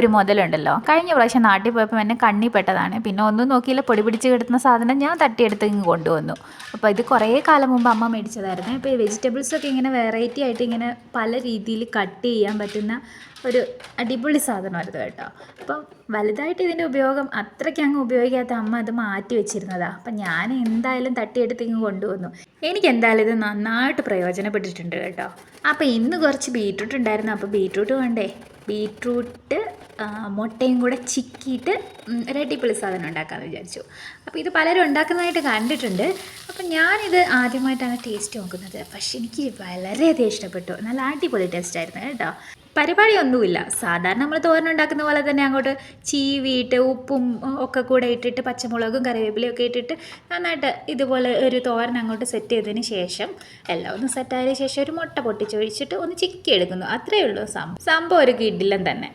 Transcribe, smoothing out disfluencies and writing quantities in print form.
ഒരു മുതലുണ്ടല്ലോ, കഴിഞ്ഞ പ്രാവശ്യം നാട്ടിൽ പോയപ്പോൾ എന്നെ കണ്ണി പെട്ടതാണ്. പിന്നെ ഒന്നും നോക്കിയില്ല, പൊടി പിടിച്ച് കിടക്കുന്ന സാധനം ഞാൻ തട്ടിയെടുത്ത് ഇങ്ങ് കൊണ്ടുവന്നു. അപ്പോൾ ഇത് കുറേ കാലം മുമ്പ് അമ്മ മേടിച്ചതായിരുന്നു. ഇപ്പോൾ ഈ വെജിറ്റബിൾസൊക്കെ ഇങ്ങനെ വെറൈറ്റി ആയിട്ട് ഇങ്ങനെ പല രീതിയിൽ കട്ട് ചെയ്യാൻ പറ്റുന്ന ഒരു അടിപൊളി സാധനമായിരുന്നു കേട്ടോ. അപ്പം വലുതായിട്ട് ഇതിൻ്റെ ഉപയോഗം അത്രയ്ക്ക് അങ്ങ് ഉപയോഗിക്കാത്ത അമ്മ അത് മാറ്റി വെച്ചിരുന്നതാണ്. അപ്പം ഞാൻ എന്തായാലും തട്ടിയെടുത്ത് ഇങ്ങ് കൊണ്ടുവന്നു. എനിക്ക് എന്തായാലും ഇത് നന്നായിട്ട് പ്രയോജനപ്പെട്ടിട്ടുണ്ട് കേട്ടോ. അപ്പോൾ ഇന്ന് കുറച്ച് ബീറ്റ്റൂട്ട് ഉണ്ടായിരുന്നു. അപ്പോൾ ബീറ്റ്റൂട്ട് വേണ്ടേ, ബീറ്റ്റൂട്ട് മുട്ടയും കൂടെ ചിക്കിയിട്ട് ഒരു അടിപൊളി സാധനം ഉണ്ടാക്കാമെന്ന് വിചാരിച്ചു. അപ്പോൾ ഇത് പലരും ഉണ്ടാക്കുന്നതായിട്ട് കണ്ടിട്ടുണ്ട്. അപ്പം ഞാനിത് ആദ്യമായിട്ടാണ് ടേസ്റ്റ് നോക്കുന്നത്. പക്ഷെ എനിക്ക് വളരെയധികം ഇഷ്ടപ്പെട്ടു. നല്ല അടിപൊളി ടേസ്റ്റായിരുന്നു കേട്ടോ. പരിപാടിയൊന്നുമില്ല, സാധാരണ നമ്മൾ തോരൻ ഉണ്ടാക്കുന്ന പോലെ തന്നെ അങ്ങോട്ട് ചീവിയിട്ട് ഉപ്പും ഒക്കെ കൂടെ ഇട്ടിട്ട് പച്ചമുളകും കറിവേപ്പിലയും ഒക്കെ ഇട്ടിട്ട് നന്നായിട്ട് ഇതുപോലെ ഒരു തോരൻ അങ്ങോട്ട് സെറ്റ് ചെയ്തതിന് ശേഷം എല്ലാം ഒന്ന് സെറ്റായതിനു ശേഷം ഒരു മുട്ട പൊട്ടിച്ചൊഴിച്ചിട്ട് ഒന്ന് ചിക്കി എടുക്കുന്നു. അത്രയേ ഉള്ളൂ സംഭവം. ഒരു കിടിലൻ തന്നെ.